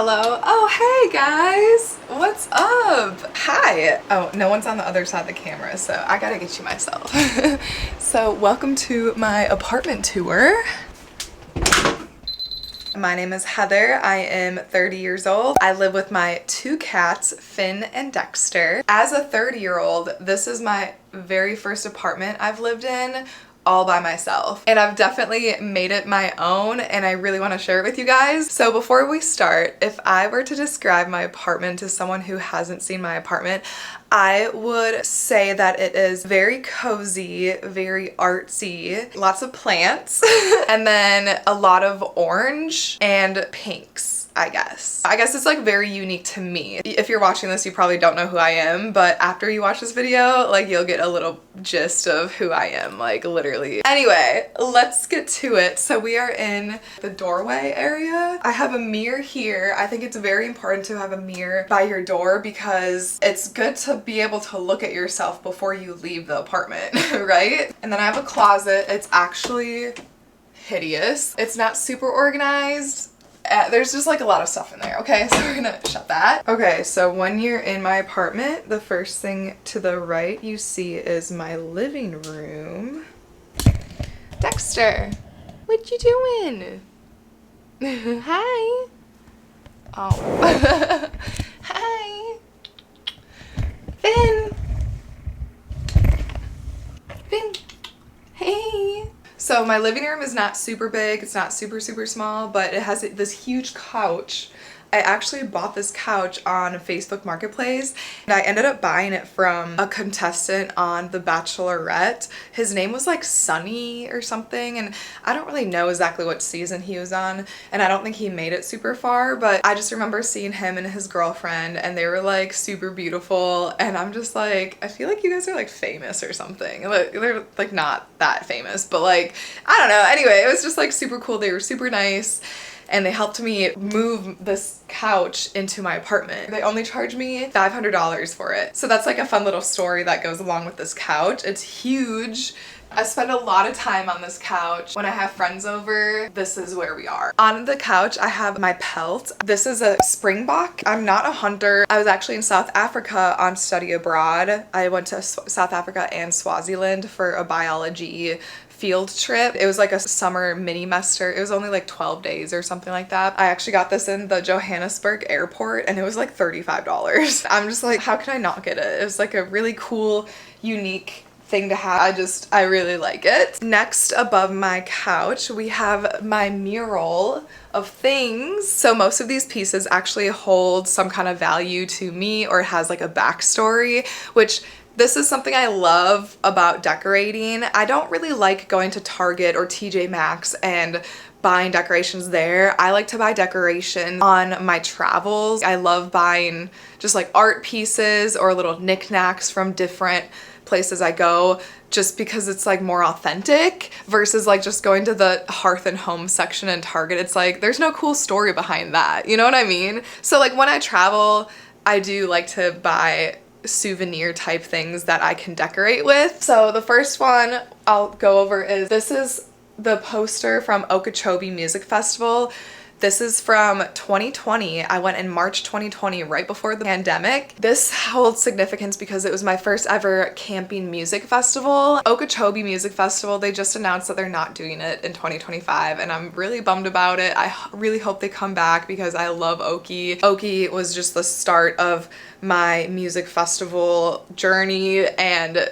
Hello. Oh, hey guys. What's up? Hi. Oh, no one's on the other side of the camera, so I gotta get you myself. So welcome to my apartment tour. My name is Heather. I am 30 years old. I live with my two cats, Finn and Dexter. As a 30-year-old, this is my very first apartment I've lived in all by myself. And I've definitely made it my own, and I really want to share it with you guys. So before we start, if I were to describe my apartment to someone who hasn't seen my apartment, I would say that it is very cozy, very artsy, lots of plants, and then a lot of orange and pinks. I guess it's like very unique to me. If you're watching this, you probably don't know who I am, but after you watch this video, like, you'll get a little gist of who I am, like, literally. Anyway, let's get to it. So we are in the doorway area. I have a mirror here. I think it's very important to have a mirror by your door because it's good to be able to look at yourself before you leave the apartment, right? And then I have a closet. It's actually hideous. It's not super organized. There's just like a lot of stuff in there. Okay, so we're gonna shut that. Okay, so when you're in my apartment, the first thing to the right you see is my living room. Dexter, what you doing? Hi. Oh. Hi. Finn. Finn. Hey. So my living room is not super big, it's not super small, but it has this huge couch. I actually bought this couch on Facebook Marketplace, and I ended up buying it from a contestant on The Bachelorette. His name was like Sunny or something, and I don't really know exactly what season he was on, and I don't think he made it super far, but I just remember seeing him and his girlfriend, and they were like super beautiful, and I'm just like, I feel like you guys are like famous or something. Like, they're like not that famous, but like, I don't know. Anyway, it was just like super cool. They were super nice. And they helped me move this couch into my apartment. They only charged me $500 for it. So that's like a fun little story that goes along with this couch. It's huge. I spend a lot of time on this couch. When I have friends over, this is where we are. On the couch, I have my pelt. This is a springbok. I'm not a hunter. I was actually in South Africa on study abroad. I went to South Africa and Swaziland for a biology field trip. It was like a summer mini-mester. It was only like 12 days or something like that. I actually got this in the Johannesburg airport, and it was like $35. I'm just like, how can I not get it? It was like a really cool, unique thing to have. I really like it. Next, above my couch, we have my mural of things. So most of these pieces actually hold some kind of value to me or has like a backstory, which this is something I love about decorating. I don't really like going to Target or TJ Maxx and buying decorations there. I like to buy decoration on my travels. I love buying just like art pieces or little knickknacks from different places I go, just because it's like more authentic versus like just going to the hearth and home section in Target. It's like, there's no cool story behind that. You know what I mean? So like when I travel, I do like to buy souvenir type things that I can decorate with. So the first one I'll go over is, this is the poster from Okeechobee Music Festival. This is from 2020. I went in March 2020, right before the pandemic. This holds significance because it was my first ever camping music festival. Okeechobee Music Festival, they just announced that they're not doing it in 2025, and I'm really bummed about it. I really hope they come back because I love Okie. Okie was just the start of my music festival journey, and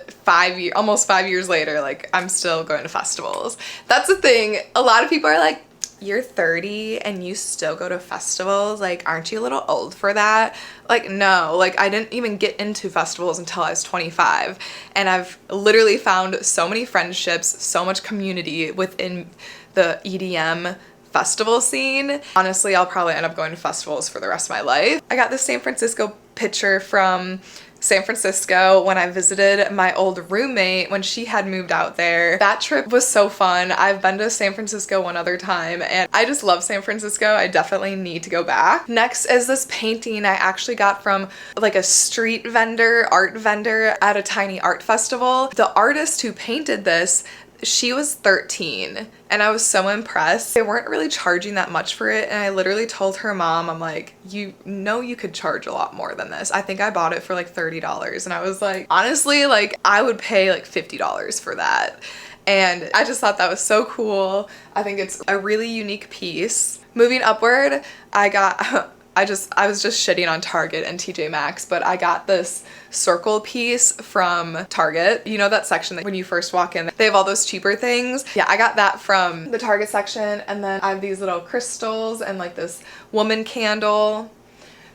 almost 5 years later, like, I'm still going to festivals. That's the thing. A lot of people are like, you're 30 and you still go to festivals? Like, aren't you a little old for that? Like, no, like, I didn't even get into festivals until I was 25. And I've literally found so many friendships, so much community within the EDM festival scene. Honestly, I'll probably end up going to festivals for the rest of my life. I got this San Francisco picture from San Francisco when I visited my old roommate when she had moved out there. That trip was so fun. I've been to San Francisco one other time, and I just love San Francisco. I definitely need to go back. Next is this painting I actually got from like a street vendor, art vendor at a tiny art festival. The artist who painted this She was 13 and I was so impressed. They weren't really charging that much for it, and I literally told her mom, I'm like, you know you could charge a lot more than this. I think I bought it for like $30, and I was like, honestly, like I would pay like $50 for that. And I just thought that was so cool. I think it's a really unique piece. Moving upward, I got I was just shitting on Target and TJ Maxx, but I got this circle piece from Target. You know that section that when you first walk in, they have all those cheaper things? Yeah, I got that from the Target section, and then I have these little crystals and like this woman candle.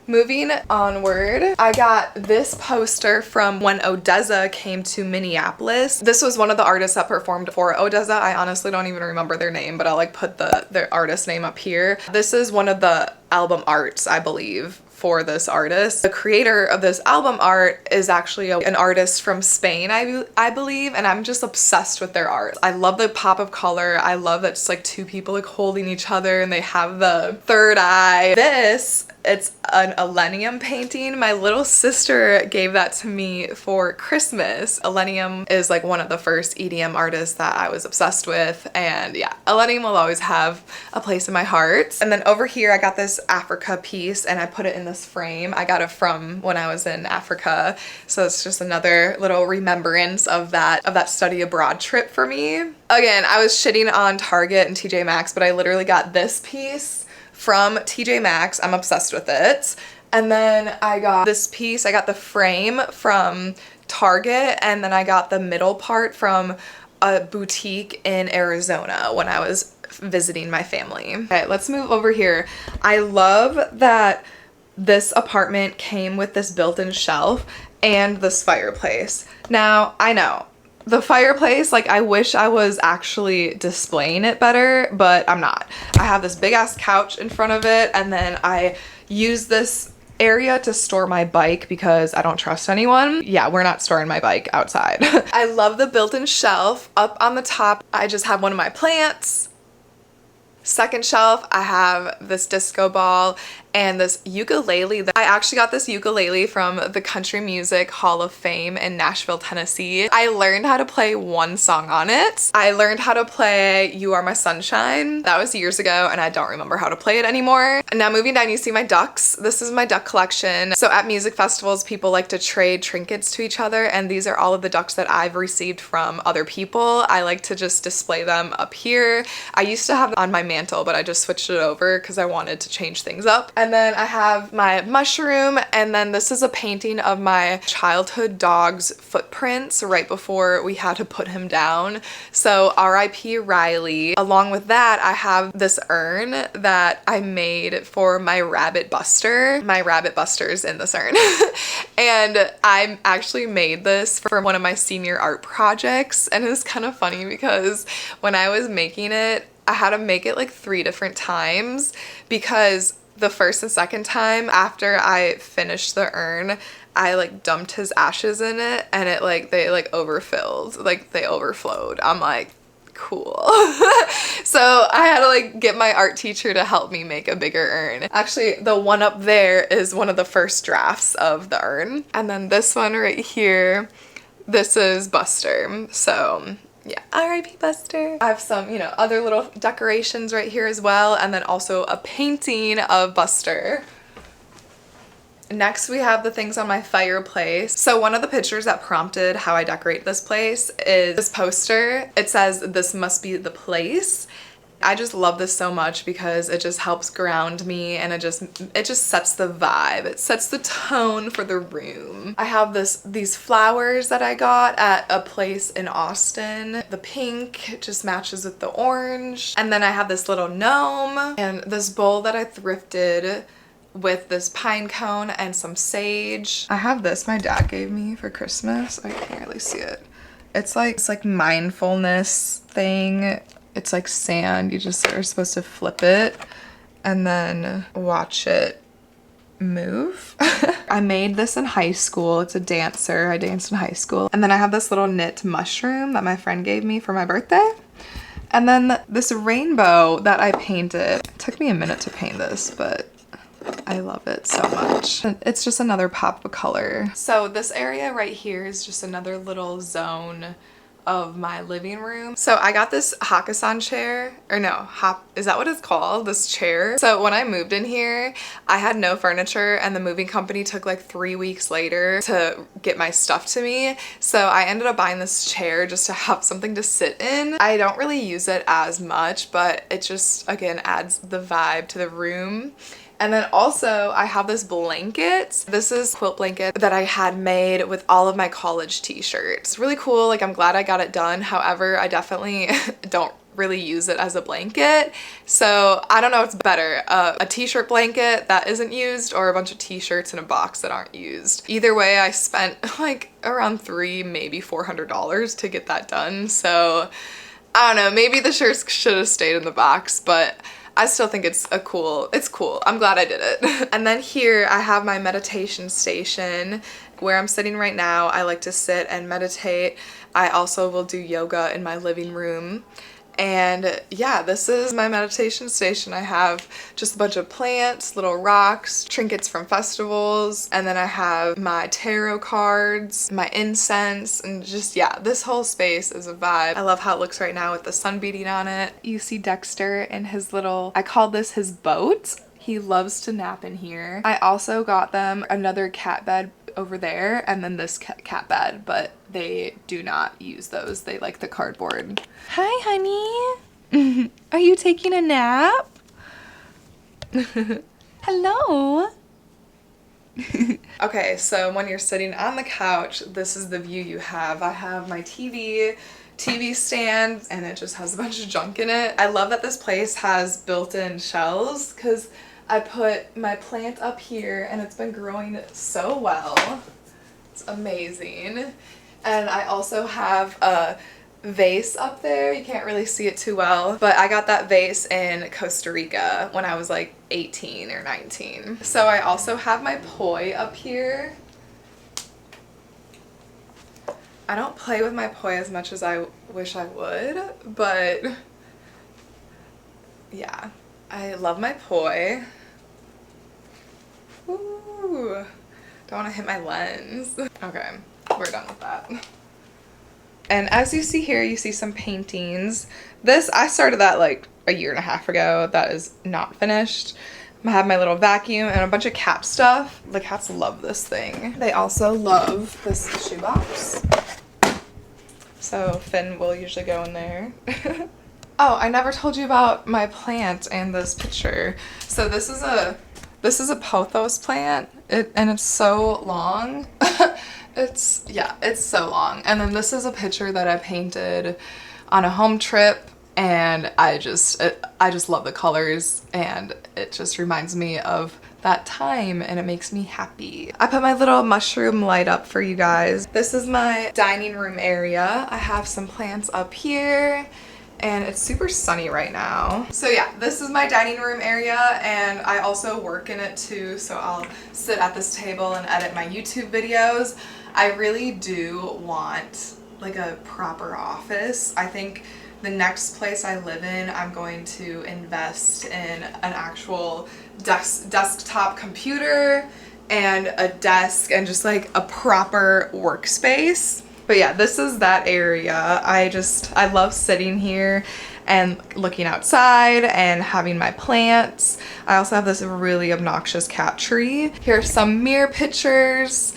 Moving onward, I got this poster from when Odessa came to Minneapolis. This was one of the artists that performed for Odessa. I honestly don't even remember their name, but I'll like put their artist name up here. This is one of the album arts, I believe, for this artist. The creator of this album art is actually an artist from Spain, I believe, and I'm just obsessed with their art. I love the pop of color. I love that it's like two people like holding each other and they have the third eye. It's an Elenium painting. My little sister gave that to me for Christmas. Elenium is like one of the first EDM artists that I was obsessed with, and yeah, Elenium will always have a place in my heart. And then over here I got this Africa piece and I put it in this frame. I got it from when I was in Africa, so it's just another little remembrance of that study abroad trip for me. Again, I was shitting on Target and TJ Maxx, but I literally got this piece from TJ Maxx. I'm obsessed with it. And then I got this piece, I got the frame from Target, and then I got the middle part from a boutique in Arizona when I was visiting my family. Okay, let's move over here. I love that this apartment came with this built-in shelf and this fireplace. Now, I know the fireplace, like I wish I was actually displaying it better, but I'm not. I have this big ass couch in front of it, and then I use this area to store my bike because I don't trust anyone. Yeah, we're not storing my bike outside. I love the built-in shelf. Up on the top, I just have one of my plants. Second shelf, I have this disco ball and this ukulele. I actually got this ukulele from the Country Music Hall of Fame in Nashville, Tennessee. I learned how to play one song on it. I learned how to play You Are My Sunshine. That was years ago and I don't remember how to play it anymore. And now moving down, you see my ducks. This is my duck collection. So at music festivals, people like to trade trinkets to each other, and these are all of the ducks that I've received from other people. I like to just display them up here. I used to have them on my mantle, but I just switched it over because I wanted to change things up. And then I have my mushroom, and then this is a painting of my childhood dog's footprints right before we had to put him down. So R.I.P. Riley. Along with that, I have this urn that I made for my rabbit Buster. My rabbit Buster's in this urn. And I actually made this for one of my senior art projects, and it was kind of funny because when I was making it, I had to make it like 3 different times because the first and second time after I finished the urn, I like dumped his ashes in it, and it like they like overfilled, like they overflowed. I'm like, cool. So I had to like get my art teacher to help me make a bigger urn. Actually, the one up there is one of the first drafts of the urn, and then this one right here, this is Buster. So yeah, R.I.P. Buster. I have some, you know, other little decorations right here as well, and then also a painting of Buster. Next, we have the things on my fireplace. So one of the pictures that prompted how I decorate this place is this poster. It says, "This must be the place." I just love this so much because it just helps ground me, and it just sets the vibe. It sets the tone for the room. I have these flowers that I got at a place in Austin. The pink just matches with the orange. And then I have this little gnome and this bowl that I thrifted with this pine cone and some sage. I have this my dad gave me for Christmas. I can't really see it. It's like mindfulness thing. It's like sand. You just are supposed to flip it and then watch it move. I made this in high school. It's a dancer. I danced in high school. And then I have this little knit mushroom that my friend gave me for my birthday. And then this rainbow that I painted. It took me a minute to paint this, but I love it so much. It's just another pop of color. So this area right here is just another little zone of my living room. So I got this Hakkasan chair, or no, is that what it's called? This chair. So when I moved in here, I had no furniture and the moving company took like 3 weeks later to get my stuff to me. So I ended up buying this chair just to have something to sit in. I don't really use it as much, but it just, again, adds the vibe to the room. And then also I have this blanket. This is a quilt blanket that I had made with all of my college t-shirts. It's really cool. Like, I'm glad I got it done. However, I definitely don't really use it as a blanket. So I don't know what's better, a t-shirt blanket that isn't used or a bunch of t-shirts in a box that aren't used. Either way, I spent like around $300, maybe $400 to get that done. So I don't know, maybe the shirts should have stayed in the box, but I still think it's cool. I'm glad I did it. And then here I have my meditation station where I'm sitting right now. I like to sit and meditate. I also will do yoga in my living room. And yeah, this is my meditation station. I have just a bunch of plants, little rocks, trinkets from festivals, and then I have my tarot cards, my incense, and just, yeah, this whole space is a vibe. I love how it looks right now with the sun beating on it. You see Dexter in his little, I call this his boat. He loves to nap in here. I also got them another cat bed over there and then this cat bed, but they do not use those. They like the cardboard. Hi, honey. Are you taking a nap? Hello. Okay, so when you're sitting on the couch, this is the view you have. I have my TV stand, and it just has a bunch of junk in it. I love that this place has built-in shelves because I put my plant up here and it's been growing so well. It's amazing. And I also have a vase up there. You can't really see it too well, but I got that vase in Costa Rica when I was like 18 or 19. So I also have my poi up here. I don't play with my poi as much as I wish I would, but yeah, I love my poi. Ooh, don't want to hit my lens. Okay, we're done with that. And as you see here, you see some paintings. This, I started that like a year and a half ago. That is not finished. I have my little vacuum and a bunch of cat stuff. The cats love this thing. They also love this shoebox. So Finn will usually go in there. Oh, I never told you about my plant and this picture. So this is a pothos plant, and it's so long. It's so long. And then this is a picture that I painted on a home trip, and I just love the colors, and it just reminds me of that time, and it makes me happy. I put my little mushroom light up for you guys. This is my dining room area. I have some plants up here, and it's super sunny right now. So yeah, this is my dining room area, and I also work in it too, so I'll sit at this table and edit my YouTube videos. I really do want like a proper office. I think the next place I live in, I'm going to invest in an actual desktop computer and a desk and just like a proper workspace. But yeah, this is that area. I love sitting here and looking outside and having my plants. I also have this really obnoxious cat tree. Here are some mirror pictures,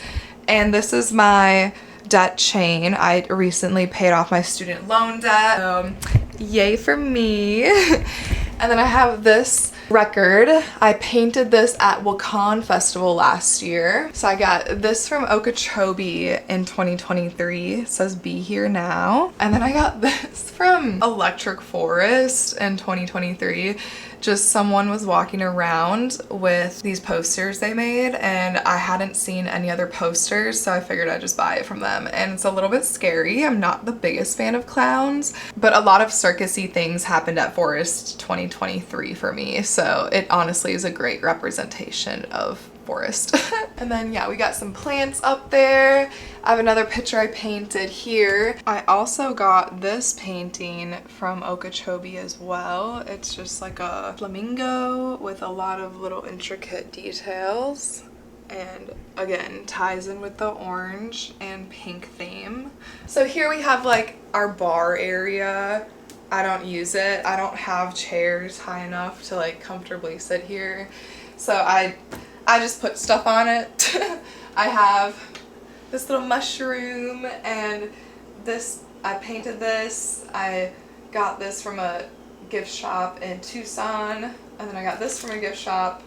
and this is my debt chain. I recently paid off my student loan debt. Yay for me. And then I have this record. I painted this at Wakan Festival last year. So I got this from Okeechobee in 2023. It says "Be Here Now." And then I got this from Electric Forest in 2023. Just someone was walking around with these posters they made, and I hadn't seen any other posters, so I figured I'd just buy it from them. And it's a little bit scary. I'm not the biggest fan of clowns, but a lot of circusy things happened at Forest 2023 for me, so it honestly is a great representation of Forest. And then yeah, we got some plants up there. I have another picture I painted here. I also got this painting from Okeechobee as well. It's just like a flamingo with a lot of little intricate details. and again ties in with the orange and pink theme. So here we have like our bar area. I don't use it. I don't have chairs high enough to like comfortably sit here, so I just put stuff on it. I have this little mushroom, and this, I painted this. I got this from a gift shop in Tucson, and then I got this from a gift shop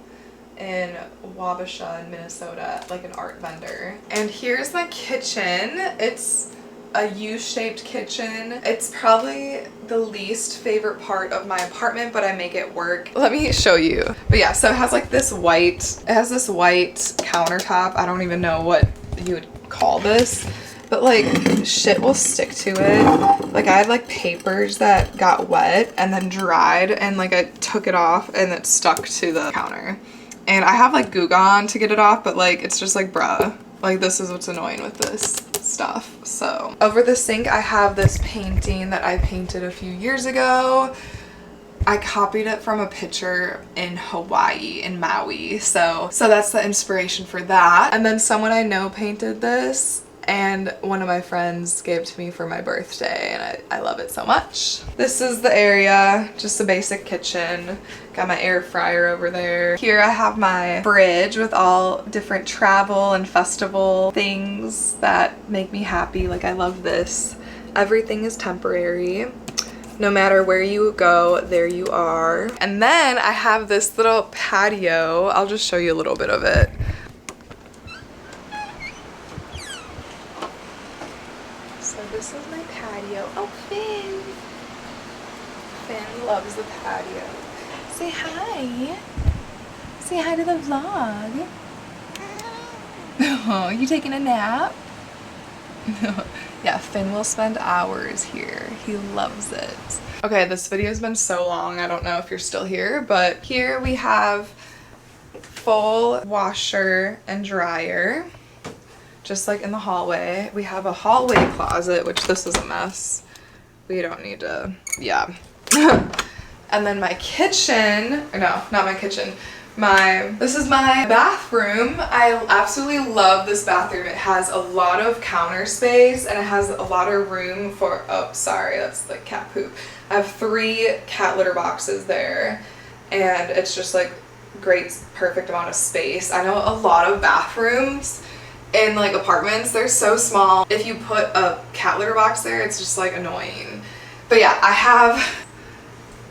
in Wabasha in Minnesota, like an art vendor. And here's my kitchen. It's a U-shaped kitchen. It's probably the least favorite part of my apartment, but I make it work. Let me show you. But yeah, so it has like this white, it has this white countertop. I don't even know what you would call this, but like shit will stick to it. Like I had like papers that got wet and then dried, and like I took it off and it stuck to the counter. And I have like Goo Gone to get it off, but like it's just like bruh. Like this is what's annoying with this stuff. So over the sink I have this painting that I painted a few years ago. I copied it from a picture in Hawaii, in Maui. So that's the inspiration for that. And then someone I know painted this, and one of my friends gave it to me for my birthday, and I love it so much. This is the area, just a basic kitchen. Got my air fryer over there. Here I have my fridge with all different travel and festival things that make me happy. Like I love this. Everything is temporary. No matter where you go, there you are. And then I have this little patio. I'll just show you a little bit of it. So this is my patio. Oh, Finn. Finn loves the patio. Say hi. Say hi to the vlog. Oh, you taking a nap? Yeah, Finn will spend hours here. He loves it. Okay, this video has been so long. I don't know if you're still here, but here we have full washer and dryer, just like in the hallway. We have a hallway closet, which this is a mess. We don't need to, yeah. And then my kitchen, or no, not my kitchen. This is my bathroom. I absolutely love this bathroom. It has a lot of counter space, and it has a lot of room for, oh, sorry, that's like cat poop. I have 3 cat litter boxes there, and it's just like great, perfect amount of space. I know a lot of bathrooms in like apartments, they're so small. If you put a cat litter box there, it's just like annoying. But yeah, I have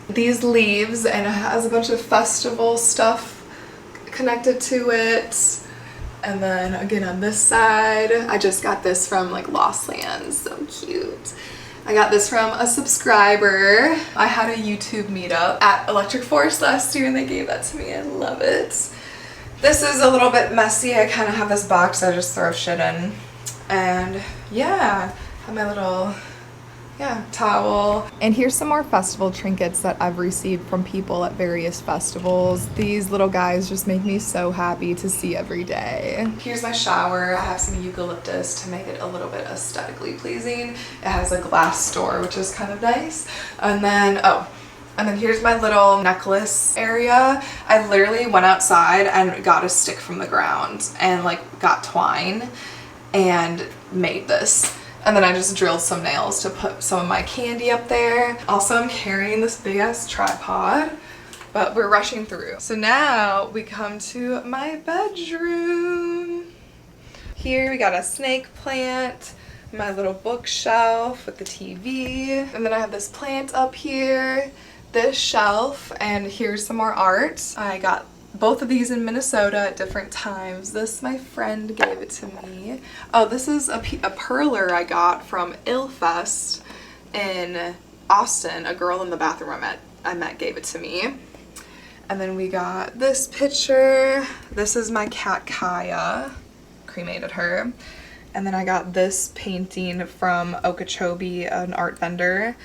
these leaves, and it has a bunch of festival stuff connected to it. And then again on this side, I just got this from like Lost Lands, so cute. I got this from a subscriber. I had a YouTube meetup at Electric Forest last year, and they gave that to me. I love it. This is a little bit messy. I kind of have this box I just throw shit in. And yeah, I have my little towel. And here's some more festival trinkets that I've received from people at various festivals. These little guys just make me so happy to see every day. Here's my shower. I have some eucalyptus to make it a little bit aesthetically pleasing. It has a glass door, which is kind of nice. And then, and then here's my little necklace area. I literally went outside and got a stick from the ground and like got twine and made this. And then I just drilled some nails to put some of my candy up there. Also, I'm carrying this big ass tripod, but we're rushing through. So now we come to my bedroom. Here we got a snake plant, my little bookshelf with the TV. And then I have this plant up here, this shelf, and here's some more art. I got both of these in Minnesota at different times. This, my friend gave it to me. Oh, this is a perler I got from Illfest in Austin. A girl in the bathroom I met gave it to me. And then we got this picture. This is my cat Kaya. Cremated her. And then I got this painting from Okeechobee, an art vendor.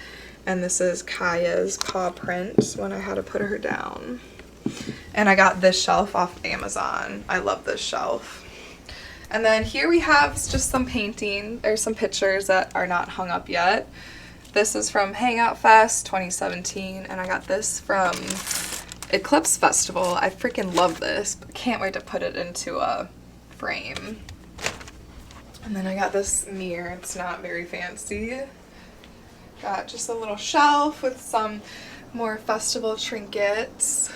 And this is Kaya's paw print when I had to put her down. And I got this shelf off Amazon. I love this shelf. And then here we have just some painting. There's some pictures that are not hung up yet. This is from Hangout Fest 2017, and I got this from Eclipse Festival. I freaking love this, but can't wait to put it into a frame. And then I got this mirror. It's not very fancy. Got just a little shelf with some more festival trinkets.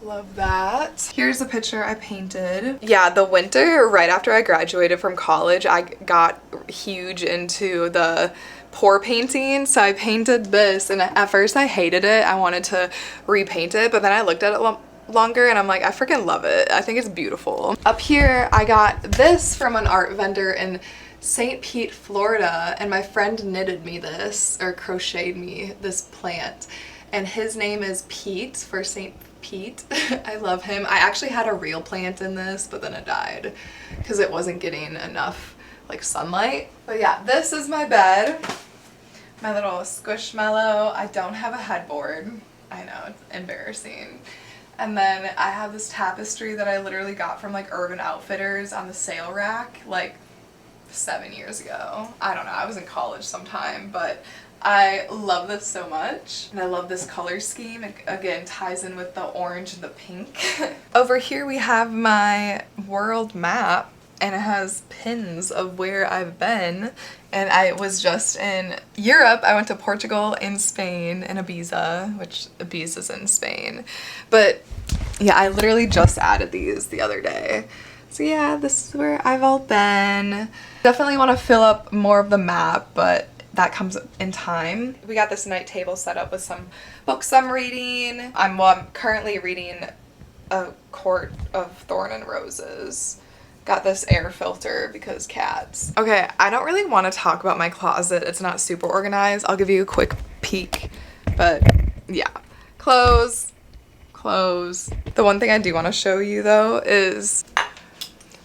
Love that. Here's a picture I painted. Yeah, the winter right after I graduated from college, I got huge into the pour painting. So I painted this, and at first I hated it. I wanted to repaint it, but then I looked at it longer and I'm like, I freaking love it. I think it's beautiful. Up here, I got this from an art vendor in St. Pete, Florida, and my friend knitted me this, or crocheted me this plant, and his name is Pete for St. Pete. I love him. I actually had a real plant in this, but then it died because it wasn't getting enough like sunlight. But yeah, this is my bed, my little squishmallow. I don't have a headboard. I know, it's embarrassing. And then I have this tapestry that I literally got from like Urban Outfitters on the sale rack like 7 years ago. I don't know, I was in college sometime, but I love this so much. And I love this color scheme. It again ties in with the orange and the pink. Over here we have my world map, and it has pins of where I've been. And I was just in Europe. I went to Portugal and Spain and Ibiza, which Ibiza's in Spain. But yeah, I literally just added these the other day. So yeah, this is where I've all been. Definitely want to fill up more of the map, but that comes in time. We got this night table set up with some books I'm reading. I'm currently reading A Court of Thorn and Roses. Got this air filter because cats. Okay, I don't really want to talk about my closet. It's not super organized. I'll give you a quick peek, but yeah. Clothes. The one thing I do want to show you though is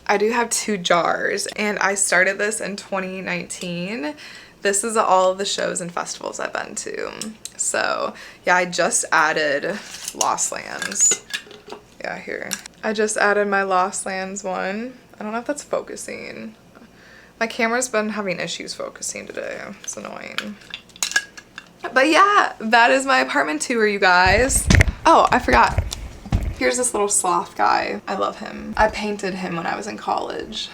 I do have 2 jars, and I started this in 2019. This is all of the shows and festivals I've been to. So yeah, I just added Lost Lands. Yeah, here. I just added my Lost Lands one. I don't know if that's focusing. My camera's been having issues focusing today. It's annoying. But yeah, that is my apartment tour, you guys. Oh, I forgot. Here's this little sloth guy. I love him. I painted him when I was in college.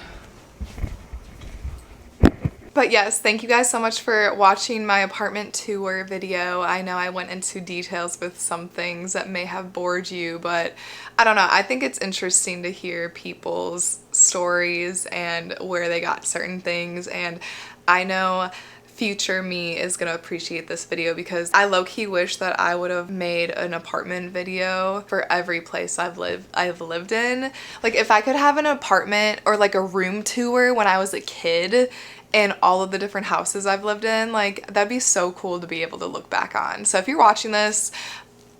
But yes, thank you guys so much for watching my apartment tour video. I know I went into details with some things that may have bored you, but I don't know. I think it's interesting to hear people's stories and where they got certain things, and I know future me is gonna appreciate this video because I low-key wish that I would have made an apartment video for every place I've lived in. Like if I could have an apartment or like a room tour when I was a kid and all of the different houses I've lived in, like that'd be so cool to be able to look back on. So if you're watching this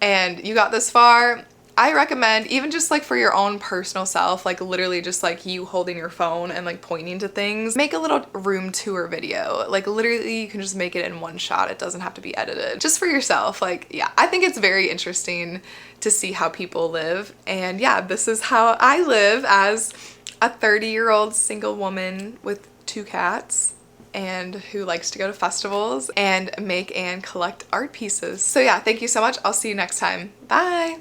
and you got this far, I recommend, even just like for your own personal self, like literally just like you holding your phone and like pointing to things, make a little room tour video. Like literally you can just make it in one shot. It doesn't have to be edited. Just for yourself. Like yeah, I think it's very interesting to see how people live. And yeah, this is how I live as a 30-year-old single woman with 2 cats and who likes to go to festivals and make and collect art pieces. So yeah, thank you so much. I'll see you next time. Bye!